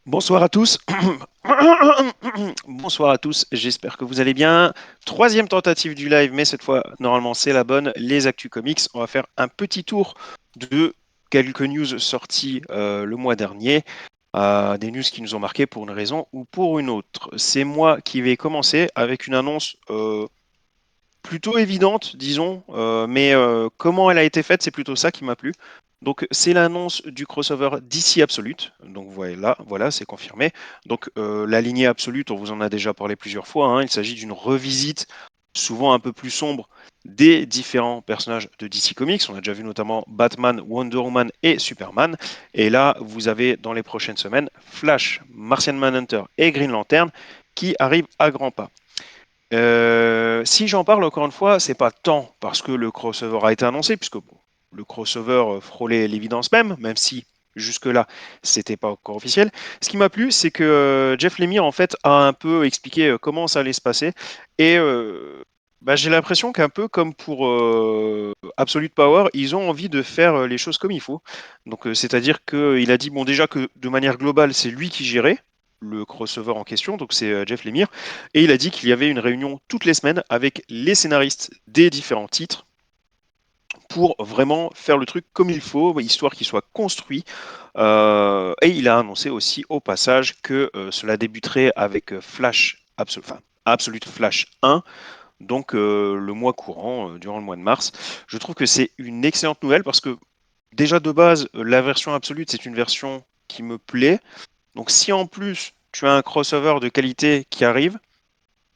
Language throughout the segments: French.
Bonsoir à tous. Bonsoir à tous, j'espère que vous allez bien. Troisième tentative du live, mais cette fois, normalement, c'est la bonne. Les Actus Comics, on va faire un petit tour de quelques news sorties le mois dernier. Des news qui nous ont marqué pour une raison ou pour une autre. C'est moi qui vais commencer avec une annonce plutôt évidente, disons, mais comment elle a été faite, c'est plutôt ça qui m'a plu. Donc, c'est l'annonce du crossover DC Absolute. Donc, voilà, c'est confirmé. Donc, la lignée Absolute, on vous en a déjà parlé plusieurs fois, hein. Il s'agit d'une revisite, souvent un peu plus sombre, des différents personnages de DC Comics. On a déjà vu notamment Batman, Wonder Woman et Superman. Et là, vous avez dans les prochaines semaines Flash, Martian Manhunter et Green Lantern qui arrivent à grands pas. Si j'en parle encore une fois, c'est pas tant parce que le crossover a été annoncé, puisque bon, le crossover frôlait l'évidence même si jusque-là c'était pas encore officiel. Ce qui m'a plu, c'est que Jeff Lemire en fait a un peu expliqué comment ça allait se passer et bah, j'ai l'impression qu'un peu comme pour Absolute Power, ils ont envie de faire les choses comme il faut. Donc c'est-à-dire qu'il a dit bon déjà que de manière globale c'est lui qui gérait le crossover en question, donc c'est Jeff Lemire. Et il a dit qu'il y avait une réunion toutes les semaines avec les scénaristes des différents titres pour vraiment faire le truc comme il faut, histoire qu'il soit construit. Et il a annoncé aussi au passage que cela débuterait avec Absolute Flash 1, donc le mois courant, durant le mois de mars. Je trouve que c'est une excellente nouvelle parce que déjà de base, la version Absolute, c'est une version qui me plaît. Donc si en plus tu as un crossover de qualité qui arrive,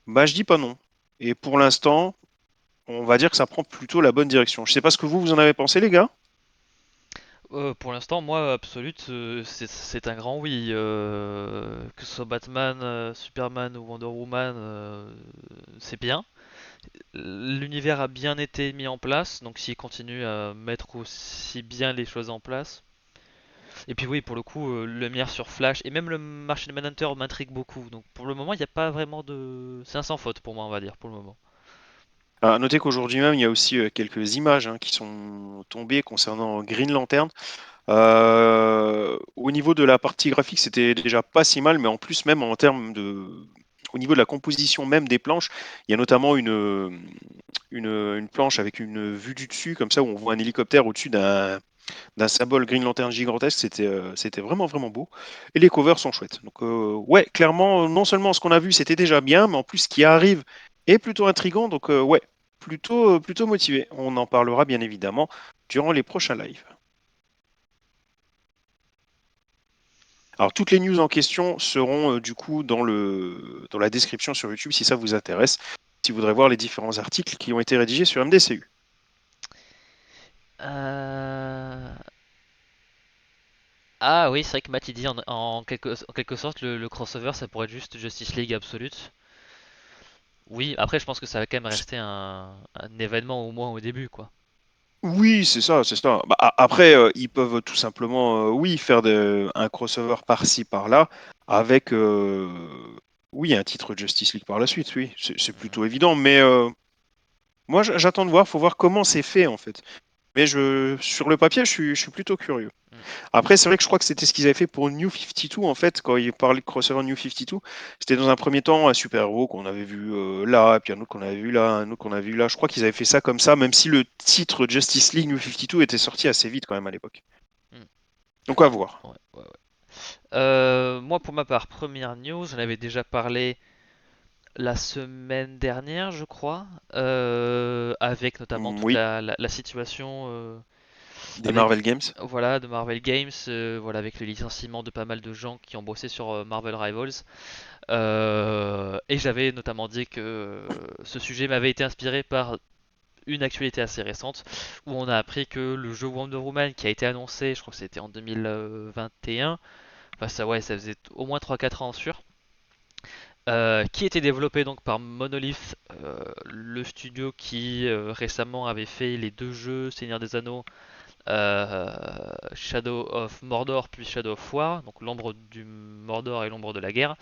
bah, je dis pas non. Et pour l'instant, on va dire que ça prend plutôt la bonne direction. Je sais pas ce que vous en avez pensé, les gars. Pour l'instant, moi, Absolute, c'est un grand oui. Que ce soit Batman, Superman ou Wonder Woman, c'est bien. L'univers a bien été mis en place, donc s'il continue à mettre aussi bien les choses en place. Et puis oui, pour le coup, le mire sur Flash et même le Martian Manhunter m'intrigue beaucoup. Donc pour le moment, il n'y a pas vraiment de... C'est un sans faute pour moi, on va dire, pour le moment. À noter qu'aujourd'hui même, il y a aussi quelques images qui sont tombées concernant Green Lantern. Au niveau de la partie graphique, c'était déjà pas si mal, mais en plus, même en termes de. Au niveau de la composition même des planches, il y a notamment une planche avec une vue du dessus, comme ça, où on voit un hélicoptère au-dessus d'un symbole Green Lantern gigantesque. C'était vraiment, vraiment beau. Et les covers sont chouettes. Donc, ouais, clairement, non seulement ce qu'on a vu, c'était déjà bien, mais en plus, ce qui arrive est plutôt intriguant. Donc, ouais, plutôt motivé. On en parlera bien évidemment durant les prochains lives. Alors, toutes les news en question seront du coup dans la description sur YouTube si ça vous intéresse, si vous voudrez voir les différents articles qui ont été rédigés sur MDCU. Euh... Ah oui, c'est vrai que Matt il dit en quelque sorte le crossover ça pourrait être juste Justice League Absolute. Oui, après je pense que ça va quand même rester un événement au moins au début quoi. Oui, c'est ça, c'est ça. Bah, après, ils peuvent tout simplement, oui, faire un crossover par-ci, par-là, avec, oui, un titre Justice League par la suite, oui, c'est Mhm. plutôt évident. Mais moi, j'attends de voir, faut voir comment c'est fait, en fait. Mais sur le papier, je suis plutôt curieux. Mm. Après, c'est vrai que je crois que c'était ce qu'ils avaient fait pour New 52, en fait, quand ils parlaient de crossover New 52. C'était dans un premier temps un super-héros qu'on avait vu là, et puis un autre qu'on avait vu là, un autre qu'on avait vu là. Je crois qu'ils avaient fait ça comme ça, même si le titre Justice League New 52 était sorti assez vite quand même à l'époque. Mm. Donc à voir. Ouais, ouais, ouais. Moi pour ma part, première news, j'en avais déjà parlé la semaine dernière je crois, avec notamment toute Oui, la situation des avec Marvel Games. voilà de Marvel Games, voilà avec le licenciement de pas mal de gens qui ont bossé sur Marvel Rivals. Et j'avais notamment dit que ce sujet m'avait été inspiré par une actualité assez récente où on a appris que le jeu Wonder Woman qui a été annoncé, je crois que c'était en 2021, enfin ça ouais, ça faisait au moins 3-4 ans sûr, qui était développé donc par Monolith, le studio qui récemment avait fait les deux jeux Seigneur des Anneaux, euh, Shadow of Mordor puis Shadow of War, donc l'ombre du Mordor et l'ombre de la guerre,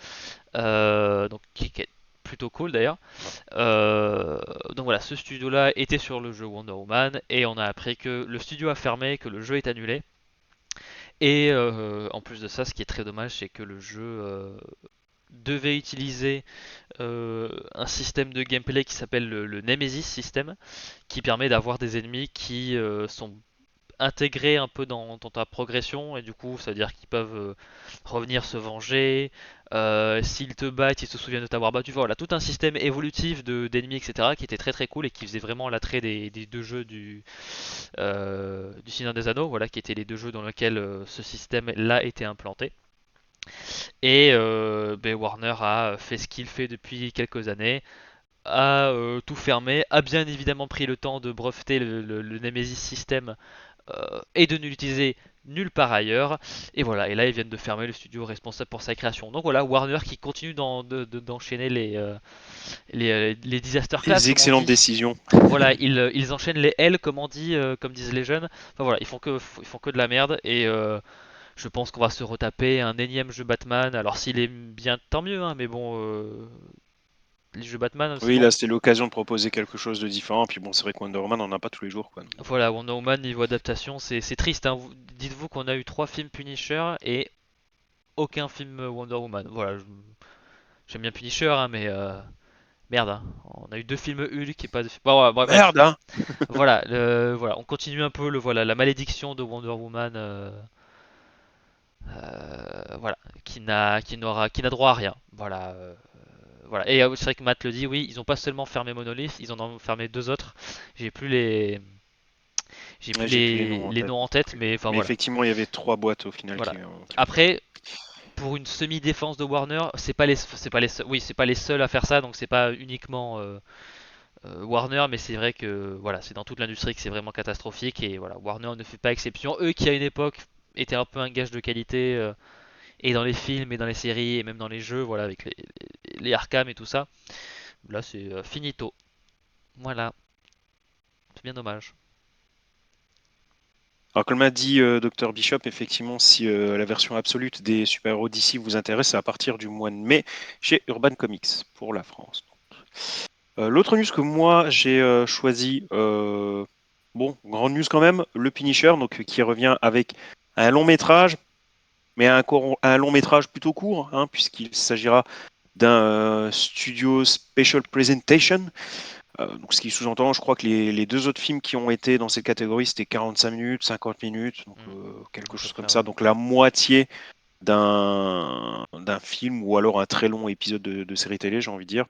donc qui est plutôt cool d'ailleurs. Donc voilà, ce studio-là était sur le jeu Wonder Woman et on a appris que le studio a fermé, que le jeu est annulé Et en plus de ça, ce qui est très dommage, c'est que le jeu devait utiliser un système de gameplay qui s'appelle le Nemesis System, qui permet d'avoir des ennemis qui sont intégrés un peu dans ta progression, et du coup ça veut dire qu'ils peuvent revenir se venger, s'ils te battent, ils se souviennent de t'avoir battu. Voilà, tout un système évolutif d'ennemis, etc., qui était très très cool et qui faisait vraiment l'attrait des deux jeux du Seigneur des Anneaux, voilà, qui étaient les deux jeux dans lesquels ce système-là était implanté. Et ben, Warner a fait ce qu'il fait depuis quelques années, a tout fermé, a bien évidemment pris le temps de breveter le Nemesis System et de ne l'utiliser nulle part ailleurs. Et voilà, et là ils viennent de fermer le studio responsable pour sa création. Donc voilà, Warner qui continue d'enchaîner les disaster claps, Des comme on excellentes dit. décisions. Voilà, ils enchaînent les L, comme on dit, comme disent les jeunes. Enfin voilà, ils font que de la merde. Et je pense qu'on va se retaper un énième jeu Batman. Alors s'il est bien, tant mieux, hein, mais bon, les jeux Batman, c'est Oui, bon. là, c'était l'occasion de proposer quelque chose de différent. Puis bon, c'est vrai que Wonder Woman, on n'en a pas tous les jours, quoi. Voilà, Wonder Woman, niveau adaptation, c'est triste, hein. Dites-vous qu'on a eu 3 films Punisher et aucun film Wonder Woman. Voilà, j'aime bien Punisher, hein, mais merde, hein. On a eu 2 films Hulk et pas de. Bon, ouais, bref, Merde, hein. voilà, voilà, on continue un peu voilà, la malédiction de Wonder Woman, voilà, qui n'a droit à rien. Voilà, voilà. Et c'est vrai que Matt le dit, oui, ils ont pas seulement fermé Monolith, ils en ont fermé 2 autres. J'ai plus les, j'ai plus Ouais, j'ai plus les noms en les tête noms non en tête, plus. mais enfin Mais voilà. effectivement, il y avait 3 boîtes au final Voilà. qui ont fermé. Après, pour une semi-défense de Warner, c'est pas les seuls à faire ça, donc c'est pas uniquement Warner, mais c'est vrai que voilà, c'est dans toute l'industrie que c'est vraiment catastrophique et voilà, Warner ne fait pas exception. Eux qui à une époque étaient un peu un gage de qualité et dans les films et dans les séries et même dans les jeux, voilà, avec les Arkham et tout ça, là c'est finito. Voilà, c'est bien dommage. Alors, comme l'a dit Dr Bishop, effectivement, si la version absolue des super-héros d'ici vous intéresse, c'est à partir du mois de mai chez Urban Comics pour la France. L'autre news que moi j'ai choisi, bon, grande news quand même, le Punisher, donc qui revient avec un long métrage, mais un long métrage plutôt court, hein, puisqu'il s'agira d'un studio special presentation. Donc, ce qui sous-entend, je crois que les 2 autres films qui ont été dans cette catégorie, c'était 45 minutes, 50 minutes, donc À quelque peu chose près, comme ouais. ça. Donc la moitié d'un film ou alors un très long épisode de série télé, j'ai envie de dire.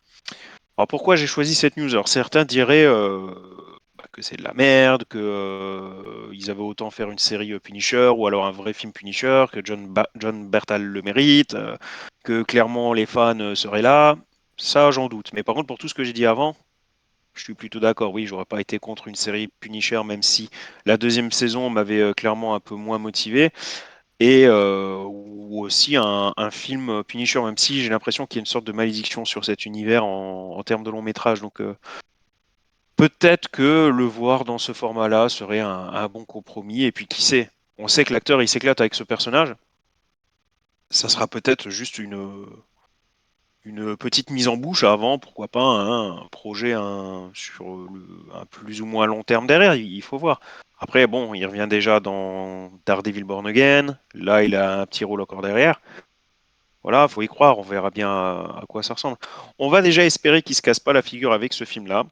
Alors pourquoi j'ai choisi cette news? Alors certains diraient que c'est de la merde, que ils avaient autant faire une série Punisher ou alors un vrai film Punisher, que John Bertal le mérite, que clairement les fans seraient là. Ça, j'en doute. Mais par contre, pour tout ce que j'ai dit avant, je suis plutôt d'accord. Oui, j'aurais pas été contre une série Punisher, même si la deuxième saison m'avait clairement un peu moins motivé. Et ou aussi un film Punisher, même si j'ai l'impression qu'il y a une sorte de malédiction sur cet univers en termes de long métrage. Donc peut-être que le voir dans ce format-là serait un bon compromis. Et puis qui sait, on sait que l'acteur il s'éclate avec ce personnage. Ça sera peut-être juste une petite mise en bouche avant, pourquoi pas, hein, un projet sur un plus ou moins long terme derrière, il faut voir. Après, bon, il revient déjà dans Daredevil Born Again, là il a un petit rôle encore derrière. Voilà, faut y croire, on verra bien à quoi ça ressemble. On va déjà espérer qu'il se casse pas la figure avec ce film-là.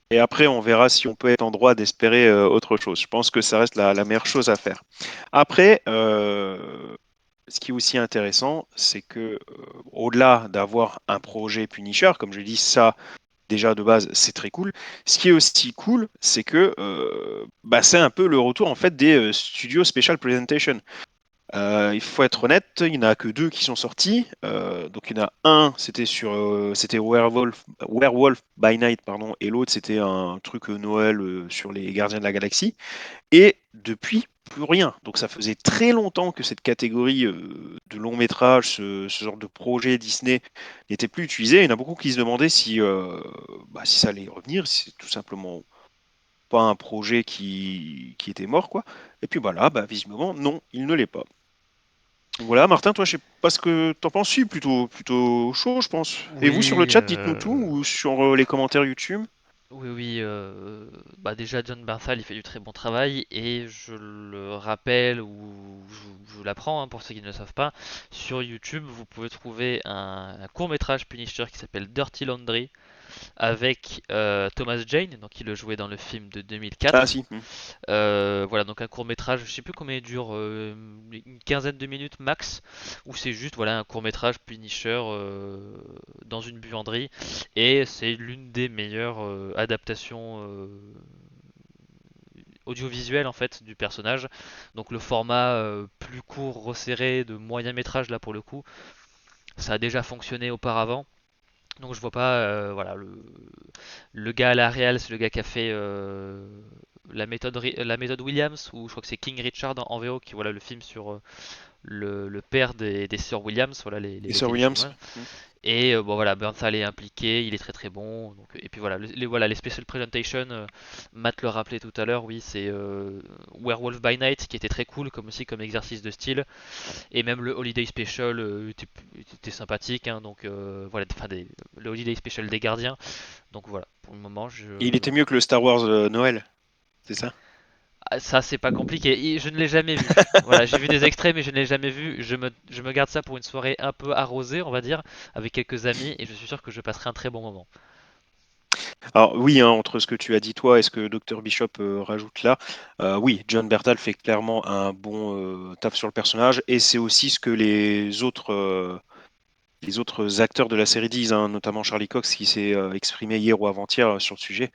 Et après, on verra si on peut être en droit d'espérer autre chose. Je pense que ça reste la meilleure chose à faire. Après, ce qui est aussi intéressant, c'est que au-delà d'avoir un projet Punisher, comme je dis, ça déjà de base, c'est très cool. Ce qui est aussi cool, c'est que c'est un peu le retour en fait des studios Special Presentation. Il faut être honnête, il n'y en a que 2 qui sont sortis. Donc il y en a un, c'était Werewolf by Night, pardon, et l'autre c'était un truc Noël sur les Gardiens de la Galaxie. Et depuis, plus rien. Donc ça faisait très longtemps que cette catégorie de long métrage, ce genre de projet Disney n'était plus utilisé. Il y en a beaucoup qui se demandaient si ça allait revenir, si c'est tout simplement pas un projet qui était mort, quoi. Et puis voilà, visiblement, non, il ne l'est pas. Donc voilà, Martin, toi, je sais pas ce que t'en penses. Si, plutôt chaud, je pense. Et vous, sur le Oui, chat, dites-nous tout, ou sur les commentaires YouTube. Oui, oui, bah déjà John Bernthal il fait du très bon travail et je le rappelle ou je vous l'apprends pour ceux qui ne le savent pas, sur YouTube vous pouvez trouver un court métrage Punisher qui s'appelle Dirty Laundry avec Thomas Jane, donc il le jouait dans le film de Ah 2004. si. Voilà, donc un court métrage, je sais plus combien il dure, une quinzaine de minutes max, où c'est juste voilà un court métrage Punisher dans une buanderie, et c'est l'une des meilleures adaptations audiovisuelles en fait du personnage. Donc le format plus court, resserré, de moyen métrage là pour le coup, ça a déjà fonctionné auparavant. Donc je vois pas, voilà, le gars à la réal, c'est le gars qui a fait la méthode Williams, ou je crois que c'est King Richard en VO, qui voilà le film sur le père des sœurs Williams, voilà Et les Sir Williams. tenniswomen. Et bon voilà, Bernthal est impliqué, il est très très bon. Donc, et puis voilà, voilà, les special presentations, Matt le rappelait tout à l'heure, oui, c'est Werewolf by Night qui était très cool comme aussi comme exercice de style. Et même le Holiday Special était sympathique, donc voilà, enfin le Holiday Special des gardiens. Donc voilà, pour le moment, Et il était mieux que le Star Wars Noël, c'est ça? ça c'est pas compliqué. Je ne l'ai jamais vu. Voilà, j'ai vu des extraits, mais je ne l'ai jamais vu. Je me garde ça pour une soirée un peu arrosée, on va dire, avec quelques amis, et je suis sûr que je passerai un très bon moment. Alors oui, hein, entre ce que tu as dit toi et ce que Dr Bishop rajoute là, oui, John Bertal fait clairement un bon taf sur le personnage et c'est aussi ce que les autres acteurs de la série disent, hein, notamment Charlie Cox qui s'est exprimé hier ou avant-hier sur le sujet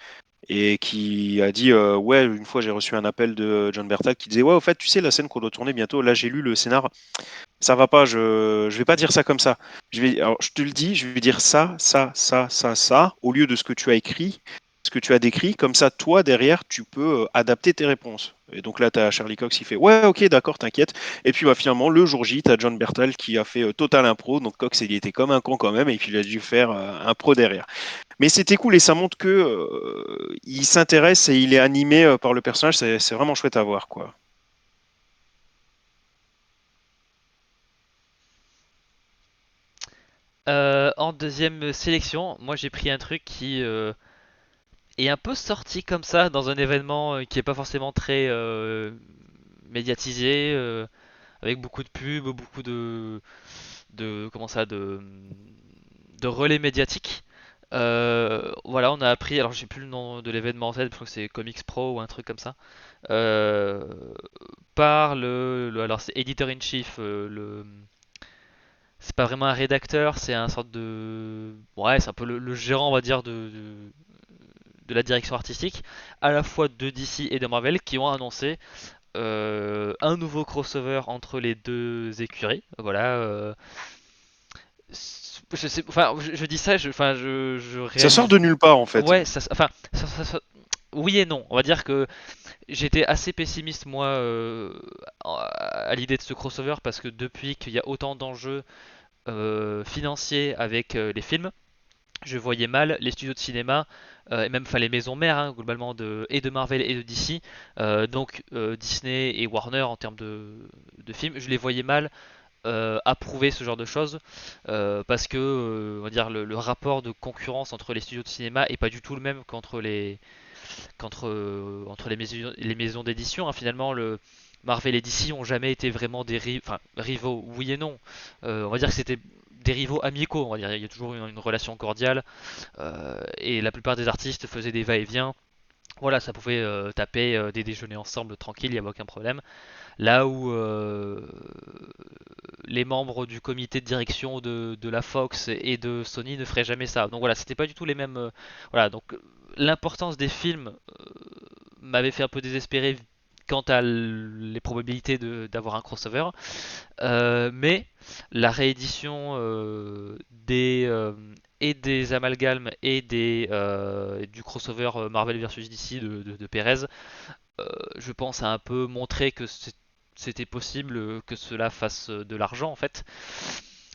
et qui a dit ouais, une fois j'ai reçu un appel de John Bertal qui disait ouais, au fait, tu sais la scène qu'on doit tourner bientôt, là j'ai lu le scénar, ça va pas, je vais pas dire ça comme ça. Alors, je te le dis, je vais dire ça, au lieu de ce que tu as écrit, ce que tu as décrit. Comme ça, toi, derrière, tu peux adapter tes réponses. Et donc là, tu as Charlie Cox qui fait ouais, ok, d'accord, t'inquiète. Et puis bah, finalement, le jour J, tu as John Bertal qui a fait total impro. Donc Cox, il était comme un con quand même, et puis il a dû faire un pro derrière. Mais c'était cool et ça montre que il s'intéresse et il est animé par le personnage. C'est vraiment chouette à voir, quoi. En deuxième sélection, moi j'ai pris un truc qui est un peu sorti comme ça dans un événement qui est pas forcément très médiatisé, avec beaucoup de pubs, beaucoup de comment ça, de relais médiatiques. Voilà, on a appris, alors j'ai plus le nom de l'événement en tête, je crois que c'est Comics Pro ou un truc comme ça, euh, par alors c'est Editor in Chief, c'est pas vraiment un rédacteur, c'est un sorte de, ouais, c'est un peu le gérant, on va dire, de la direction artistique, à la fois de DC et de Marvel, qui ont annoncé un nouveau crossover entre les deux écuries. Voilà, je sais, enfin, je dis ça, enfin, je Ça sort réalise. de nulle part, en fait. Ouais, enfin, oui et non. On va dire que j'étais assez pessimiste moi à l'idée de ce crossover parce que depuis qu'il y a autant d'enjeux financiers avec les films, je voyais mal les studios de cinéma et même enfin, les maisons mères globalement et de Marvel et de DC, donc Disney et Warner en termes de films, je les voyais mal approuver ce genre de choses parce que on va dire le rapport de concurrence entre les studios de cinéma est pas du tout le même entre les maisons d'édition. Finalement, Marvel et DC ont jamais été vraiment enfin, rivaux, oui et non. On va dire que c'était des rivaux amicaux. On va dire il y a toujours une relation cordiale et la plupart des artistes faisaient des va-et-vient. Voilà, ça pouvait taper des déjeuners ensemble tranquille, il n'y avait aucun problème. Là où les membres du comité de direction de la Fox et de Sony ne feraient jamais ça. Donc voilà, c'était pas du tout les mêmes. Voilà, donc l'importance des films m'avait fait un peu désespérer quant à les probabilités d'avoir un crossover. Mais la réédition et des amalgames et du crossover Marvel vs DC de Perez, je pense, a un peu montré que c'était possible que cela fasse de l'argent en fait.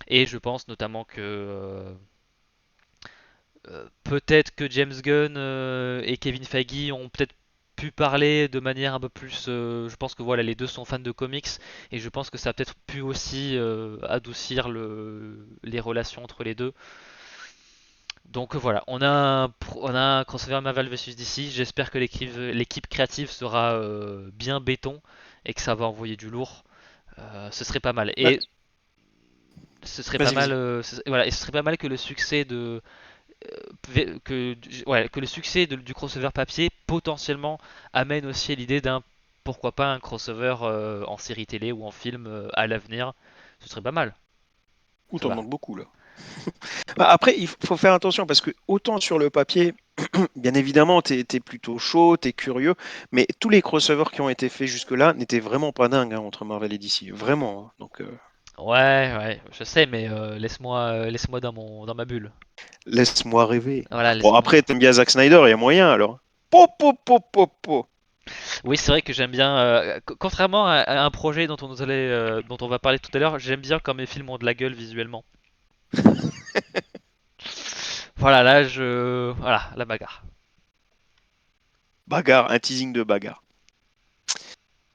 Et je pense notamment que peut-être que James Gunn et Kevin Feige ont peut-être pu parler de manière un peu plus. Je pense que voilà, les deux sont fans de comics et je pense que ça a peut-être pu aussi adoucir les relations entre les deux. Donc voilà, on a un crossover Marvel vs DC. J'espère que l'équipe créative sera bien béton et que ça va envoyer du lourd. Ce serait pas mal. Bah, Et ce serait pas vas-y, mal, vas-y. voilà, et ce serait pas mal que le succès que le succès du crossover papier potentiellement amène aussi à l'idée d'un pourquoi pas un crossover en série télé ou en film à l'avenir. Ce serait pas mal. Ouh, Ça t'en va. demandes beaucoup là. Bah, après, il faut faire attention parce que autant sur le papier, bien évidemment, t'es plutôt chaud, t'es curieux, mais tous les crossovers qui ont été faits jusque-là n'étaient vraiment pas dingues hein, entre Marvel et DC. Vraiment, hein. Donc, Ouais, ouais, je sais, mais laisse-moi dans ma bulle. laisse-moi rêver. Voilà, Bon, laisse-moi. après, t'aimes bien Zack Snyder, il y a moyen alors. Po, po, po, po, po. Oui, c'est vrai que j'aime bien. Contrairement à un projet dont on va parler tout à l'heure, j'aime bien quand mes films ont de la gueule visuellement. Voilà, voilà, la bagarre. Bagarre, un teasing de bagarre.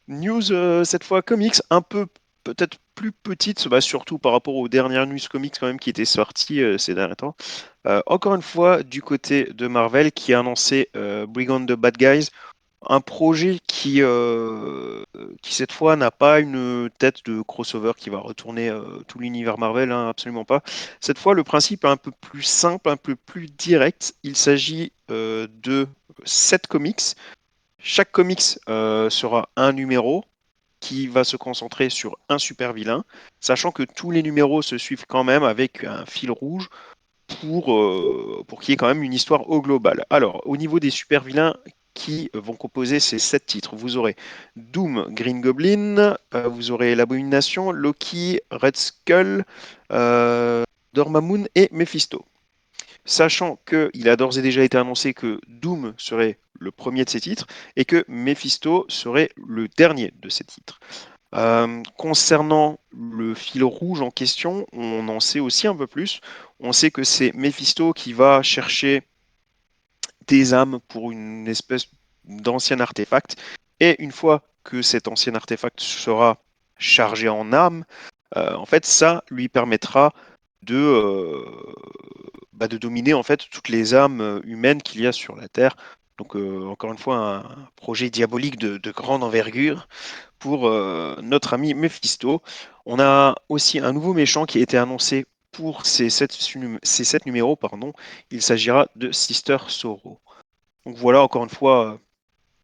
News, cette fois comics, un peu peut-être plus petite, bah, surtout par rapport aux dernières news comics quand même qui étaient sorties ces derniers temps. Encore une fois, du côté de Marvel qui a annoncé Brigand the Bad Guys, un projet qui cette fois n'a pas une tête de crossover qui va retourner tout l'univers Marvel, hein, absolument pas. Cette fois, le principe est un peu plus simple, un peu plus direct. Il s'agit de 7 comics. Chaque comics sera un numéro qui va se concentrer sur un super vilain, sachant que tous les numéros se suivent quand même avec un fil rouge pour qu'il y ait quand même une histoire au global. Alors, au niveau des super vilains qui vont composer ces 7 titres, vous aurez Doom, Green Goblin, vous aurez l'Abomination, Loki, Red Skull, Dormammu et Mephisto. Sachant qu'il a d'ores et déjà été annoncé que Doom serait le premier de ces titres et que Mephisto serait le dernier de ces titres. Concernant le fil rouge en question, on en sait aussi un peu plus. On sait que c'est Mephisto qui va chercher des âmes pour une espèce d'ancien artefact. Et une fois que cet ancien artefact sera chargé en âme, en fait, ça lui permettra de dominer en fait toutes les âmes humaines qu'il y a sur la Terre. Donc, encore une fois, un projet diabolique de grande envergure pour notre ami Mephisto. On a aussi un nouveau méchant qui a été annoncé pour ces 7 numéros. Pardon. Il s'agira de Sister Sorrow. Donc voilà, encore une fois,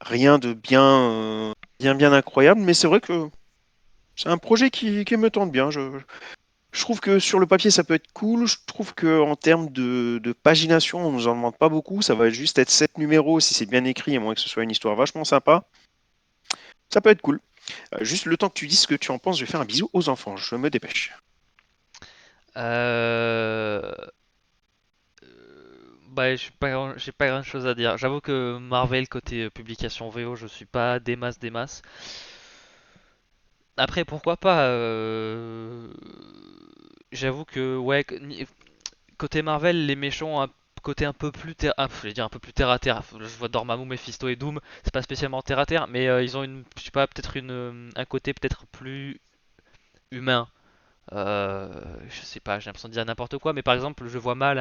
rien de bien incroyable, mais c'est vrai que c'est un projet qui me tente bien. Je trouve que sur le papier, ça peut être cool. Je trouve qu'en termes de pagination, on nous en demande pas beaucoup. Ça va juste être 7 numéros si c'est bien écrit, à moins que ce soit une histoire vachement sympa. Ça peut être cool. Juste le temps que tu dises ce que tu en penses, je vais faire un bisou aux enfants. Je me dépêche. Euh... Bah, j'ai pas grand chose à dire. J'avoue que Marvel, côté publication VO, je suis pas des masses. Après, pourquoi pas J'avoue que, ouais, côté Marvel, les méchants ont un côté un peu plus je vais dire un peu plus terre à terre. Je vois Dormammu, Mephisto et Doom, c'est pas spécialement terre à terre, mais ils ont je sais pas, peut-être un côté peut-être plus humain. Je sais pas, j'ai l'impression de dire n'importe quoi, mais par exemple, je vois mal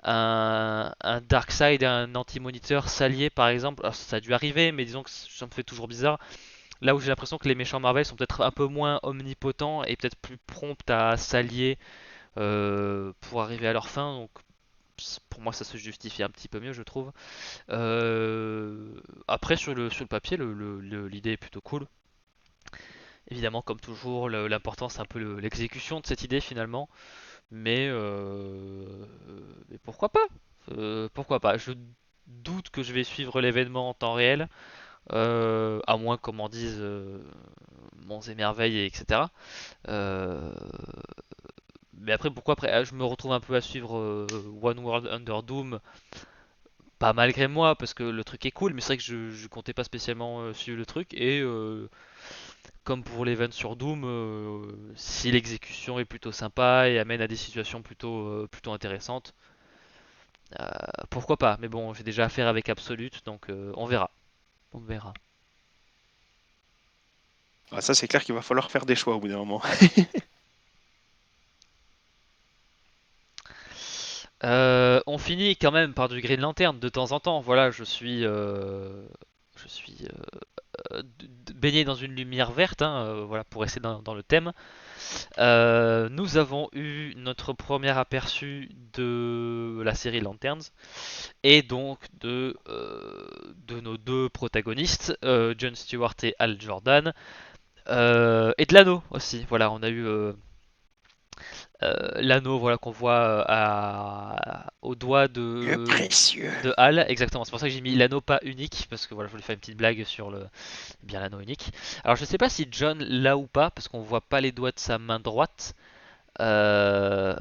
un Darkseid et un Anti-Moniteur s'allier, par exemple. Alors, ça a dû arriver, mais disons que ça me fait toujours bizarre. Là où j'ai l'impression que les méchants Marvel sont peut-être un peu moins omnipotents et peut-être plus prompts à s'allier pour arriver à leur fin. Donc pour moi, ça se justifie un petit peu mieux, je trouve. Après, sur le papier, l'idée est plutôt cool. Évidemment, comme toujours, l'important c'est un peu l'exécution de cette idée finalement. Mais pourquoi pas? Pourquoi pas? Je doute que je vais suivre l'événement en temps réel, à moins qu'on m'en dise monts et merveilles, etc. Euh, mais après, pourquoi après, je me retrouve un peu à suivre One World Under Doom, pas malgré moi, parce que le truc est cool, mais c'est vrai que je comptais pas spécialement suivre le truc, et comme pour l'event sur Doom, si l'exécution est plutôt sympa et amène à des situations plutôt intéressantes, pourquoi pas? Mais bon, j'ai déjà affaire avec Absolute, donc on verra. On verra. Ah, ça, c'est clair qu'il va falloir faire des choix au bout d'un moment. on finit quand même par du Green Lantern de temps en temps. Voilà, je suis baigné dans une lumière verte, hein, voilà, pour rester dans le thème. Nous avons eu notre premier aperçu de la série Lanterns et donc de nos deux protagonistes, Jon Stewart et Hal Jordan, et de l'anneau aussi. Voilà, on a eu l'anneau, voilà, qu'on voit au doigt Le précieux. de Hal, exactement. C'est pour ça que j'ai mis l'anneau pas unique, parce que voilà, je voulais faire une petite blague sur bien l'anneau unique. Alors je sais pas si John l'a ou pas, parce qu'on voit pas les doigts de sa main droite. Euh,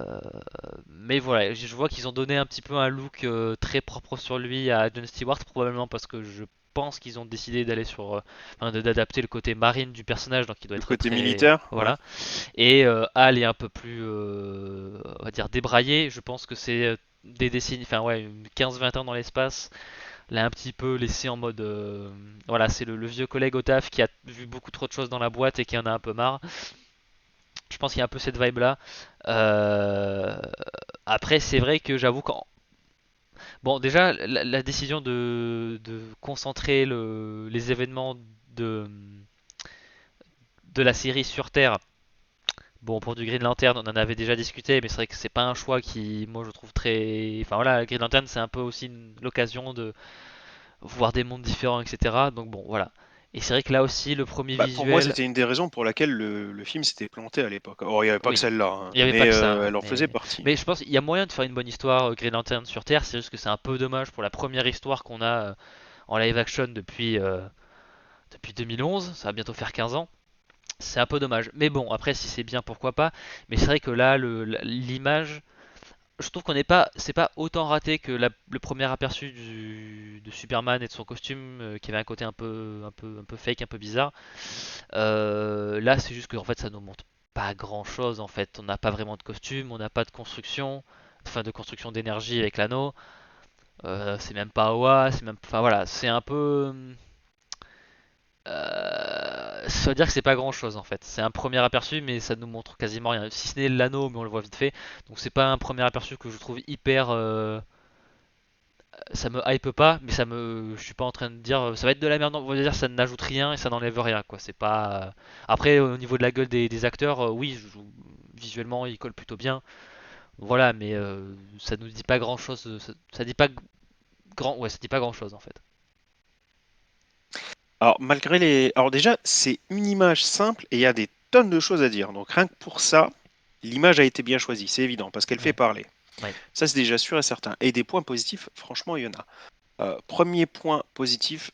mais voilà, je vois qu'ils ont donné un petit peu un look très propre sur lui à Jon Stewart, probablement parce que je pense qu'ils ont décidé d'aller enfin, d'adapter le côté marine du personnage, donc il doit Le être côté très, militaire, ouais. voilà. Et Hal est un peu plus, on va dire, débraillé. Je pense que c'est des décennies, enfin ouais, 15-20 ans dans l'espace. L'a un petit peu laissé en mode, voilà, c'est le vieux collègue au taf qui a vu beaucoup trop de choses dans la boîte et qui en a un peu marre. Je pense qu'il y a un peu cette vibe là. Euh, Après, c'est vrai que j'avoue quand. Bon, déjà, la décision de concentrer les événements de, de la série sur Terre. Bon, pour du Green Lantern, on en avait déjà discuté, mais c'est vrai que c'est pas un choix qui, moi, je trouve très. Enfin voilà, Green Lantern, c'est un peu aussi l'occasion de voir des mondes différents, etc. Donc bon, voilà. Et c'est vrai que là aussi, le premier Bah, pour moi, visuel. c'était une des raisons pour laquelle le film s'était planté à l'époque. Or, il n'y avait pas que Oui, celle-là, hein, il n'y avait pas mais que ça, elle en faisait partie. mais je pense qu'il y a moyen de faire une bonne histoire Green Lantern sur Terre. C'est juste que c'est un peu dommage pour la première histoire qu'on a en live action depuis 2011. Ça va bientôt faire 15 ans. C'est un peu dommage. Mais bon, après, si c'est bien, pourquoi pas. Mais c'est vrai que là, l'image, je trouve qu'on n'est pas, c'est pas autant raté que le premier aperçu de Superman et de son costume, qui avait un côté un peu fake, un peu bizarre. Là, c'est juste que en fait, ça nous montre pas grand chose. En fait, on n'a pas vraiment de costume, on n'a pas de construction, enfin de construction d'énergie avec l'anneau. C'est même pas Oa, c'est même, enfin voilà, c'est un peu. Ça veut dire que c'est pas grand chose en fait. C'est un premier aperçu, mais ça nous montre quasiment rien. Si ce n'est l'anneau, mais on le voit vite fait. Donc c'est pas un premier aperçu que je trouve hyper. Ça me hype pas, mais je suis pas en train de dire ça va être de la merde. Non, on va dire ça n'ajoute rien et ça n'enlève rien quoi. C'est pas. Après au niveau de la gueule des acteurs, oui, visuellement ils collent plutôt bien. Voilà, mais ça nous dit pas grand chose. Ça dit pas ouais, ça dit pas grand chose en fait. Alors, malgré les. Alors, déjà, c'est une image simple et il y a des tonnes de choses à dire. Donc, rien que pour ça, l'image a été bien choisie, c'est évident, parce qu'elle fait Ouais, parler. ouais, Ça, c'est déjà sûr et certain. Et des points positifs, franchement, il y en a. Premier point positif,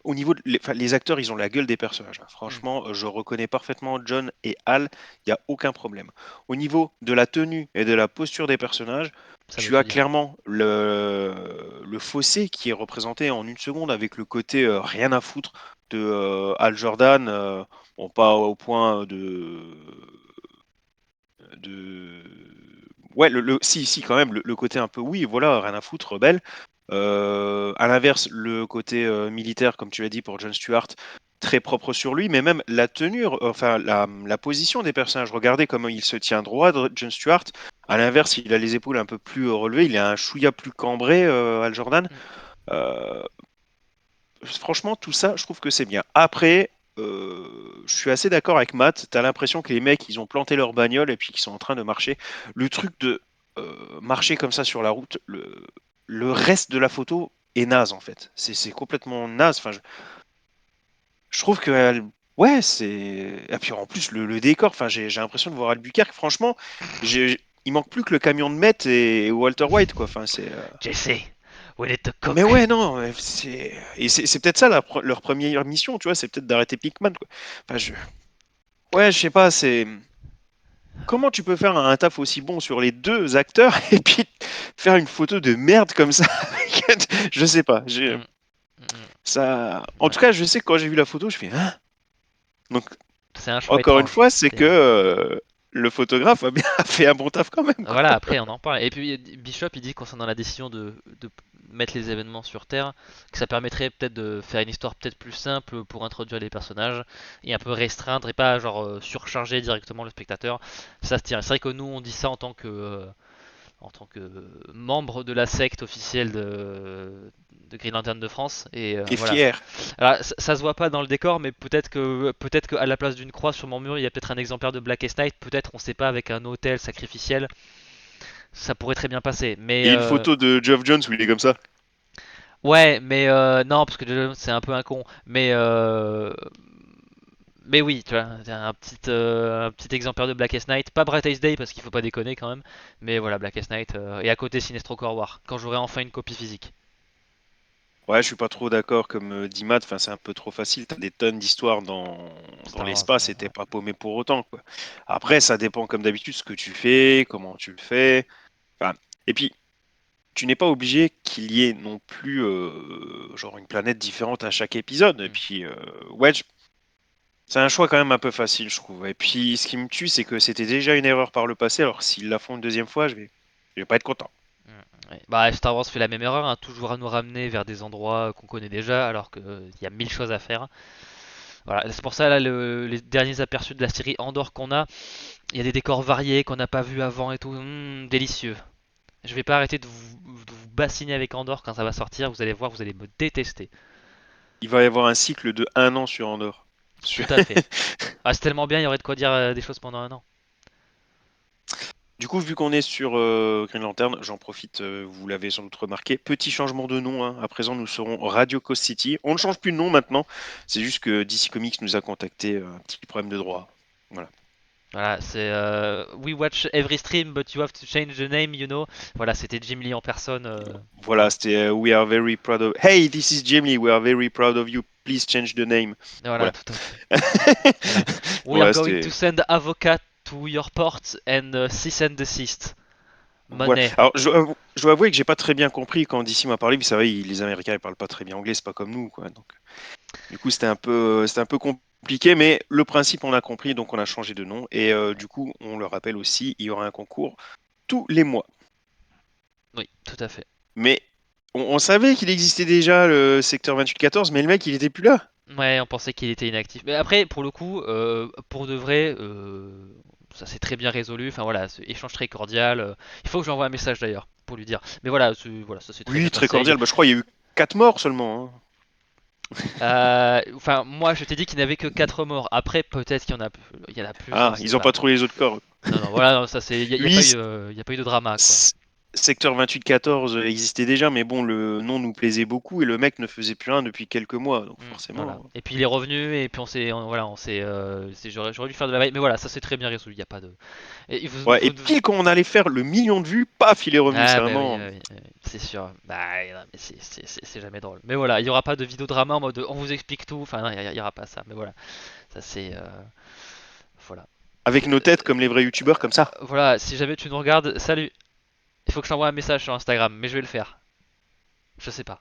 au niveau enfin, les acteurs, ils ont la gueule des personnages, hein. hmm, Franchement, je reconnais parfaitement John et Hal, il n'y a aucun problème. Au niveau de la tenue et de la posture des personnages, ça veut tu tout as dire. clairement le fossé qui est représenté en une seconde avec le côté rien à foutre de Hal Jordan, bon, pas au point de... Ouais, si, quand même, le côté un peu, oui, voilà, rien à foutre, rebelle. À l'inverse, le côté militaire, comme tu l'as dit pour Jon Stewart, très propre sur lui, mais même la tenue, enfin la position des personnages. Regardez comment il se tient droit, Jon Stewart. À l'inverse, il a les épaules un peu plus relevées, il a un chouïa plus cambré, Al Jordan. Hmm, Euh, Franchement, tout ça, je trouve que c'est bien. Après, je suis assez d'accord avec Matt. T'as l'impression que les mecs, ils ont planté leur bagnole et puis qu'ils sont en train de marcher. Le truc de marcher comme ça sur la route, le reste de la photo est naze en fait. C'est complètement naze. Enfin, je trouve que ouais, c'est. Et puis en plus, le décor, enfin, j'ai l'impression de voir Albuquerque. Franchement, il manque plus que le camion de Met et Walter White, quoi. Enfin, c'est. Jesse, we need to Mais cook. ouais, non, c'est peut-être ça leur première mission, tu vois, c'est peut-être d'arrêter Pikmin, quoi. Enfin, ouais, je sais pas, c'est comment tu peux faire un taf aussi bon sur les deux acteurs et puis faire une photo de merde comme ça. Je sais pas, Hmm, hmm, ça. En ouais. tout cas, je sais que quand j'ai vu la photo, je fais hein. Donc C'est un choix encore une étrange. fois, c'est que le photographe a bien fait un bon taf quand même, quoi. Voilà, après on en parle. Et puis Bishop il dit concernant la décision de mettre les événements sur Terre, que ça permettrait peut-être de faire une histoire peut-être plus simple pour introduire les personnages et un peu restreindre et pas genre surcharger directement le spectateur. Ça se tient. C'est vrai que nous on dit ça en tant que en tant que membre de la secte officielle de Green Lantern de France. Et Et voilà. fier. Alors, ça se voit pas dans le décor, mais peut-être qu'à la place d'une croix sur mon mur, il y a peut-être un exemplaire de Blackest Night. Peut-être, on sait pas, avec un autel sacrificiel, ça pourrait très bien passer. Mais Et une photo de Geoff Jones où il est comme ça. ouais, mais non, parce que Joe c'est un peu un con. Mais oui, tu vois, un petit exemplaire de Blackest Night, pas Brightest Day parce qu'il faut pas déconner quand même, mais voilà, Blackest Night, et à côté Sinestro Corps War, quand j'aurai enfin une copie physique. Ouais, je suis pas trop d'accord comme dit Matt, enfin, c'est un peu trop facile. T'as des tonnes d'histoires dans Star Wars, l'espace et t'es pas paumé pour autant, quoi. Après, ça dépend comme d'habitude ce que tu fais, comment tu le fais. Enfin, et puis, tu n'es pas obligé qu'il y ait non plus genre une planète différente à chaque épisode. Et Hmm. puis, Wedge, c'est un choix quand même un peu facile, je trouve. Et puis, ce qui me tue, c'est que c'était déjà une erreur par le passé. Alors, s'ils la font une deuxième fois, je vais pas être content. Ouais. Bah, Star Wars fait la même erreur, hein, toujours à nous ramener vers des endroits qu'on connaît déjà, alors qu'il y a mille choses à faire. Voilà, c'est pour ça là, les derniers aperçus de la série Andor qu'on a, il y a des décors variés qu'on n'a pas vus avant et tout, délicieux. Je vais pas arrêter de vous bassiner avec Andor quand ça va sortir, vous allez voir, vous allez me détester. Il va y avoir un cycle de 1 an sur Andorre. Tout à fait. Ah, c'est tellement bien, il y aurait de quoi dire des choses pendant un an. Du coup, vu qu'on est sur Green Lantern, j'en profite, vous l'avez sans doute remarqué, petit changement de nom, hein. À présent, nous serons Radio Coast City. On ne change plus de nom maintenant, c'est juste que DC Comics nous a contacté, un petit problème de droit. Voilà. Voilà, c'est We watch every stream, but you have to change the name, you know. Voilà, c'était Jim Lee en personne. Voilà, Voilà. c'était We are very proud of. Hey, this is Jim Lee, we are very proud of you. Please change the name. Voilà, Voilà. tout à fait. Voilà. We are Voilà, going to c'était. send avocat to your port and cease and desist. Voilà. Money. Alors, je dois avouer que j'ai pas très bien compris quand DC m'a parlé, mais ça va, les Américains ils parlent pas très bien anglais, c'est pas comme nous, quoi. Donc, du coup, c'était un peu compliqué, mais le principe, on a compris, donc on a changé de nom. Et du coup, on le rappelle aussi, il y aura un concours tous les mois. Oui, tout à fait. Mais on savait qu'il existait déjà le secteur 2814, mais le mec, il était plus là. Ouais, on pensait qu'il était inactif. Mais après, pour le coup, pour de vrai, ça s'est très bien résolu. Enfin voilà, échange très cordial. Il faut que j'envoie un message d'ailleurs pour lui dire. Mais voilà, voilà, ça s'est très bien Oui, très passé. cordial. Bah, je crois qu'il y a eu 4 morts seulement, hein. Enfin, moi, je t'ai dit qu'il n'y avait que 4 morts. Après, peut-être il y en a plus, on Ah, sait ils ont pas. pas trouvé les autres corps. Non, non, voilà, non, ça c'est, il y a Oui, pas eu, y a pas eu de drama, quoi. secteur 2814 existait déjà, mais bon, le nom nous plaisait beaucoup et le mec ne faisait plus rien depuis quelques mois, donc Voilà. forcément. Et puis il est revenu et puis voilà, j'aurais dû faire de la veille, mais voilà, ça c'est très bien résolu. Il y a pas de. Et Ouais, et pile quand on allait faire le million de vues, paf, il est revenu. Ah C'est bah oui, vraiment. oui, oui, c'est sûr. Bah non, mais c'est jamais drôle. Mais voilà, il y aura pas de vidéo drama en mode on vous explique tout. Enfin non, il y aura pas ça. Mais voilà, ça c'est voilà. Avec nos têtes comme les vrais youtubeurs comme ça. Voilà, si jamais tu nous regardes, salut. Il faut que je t'envoie un message sur Instagram, mais je vais le faire. Je sais pas.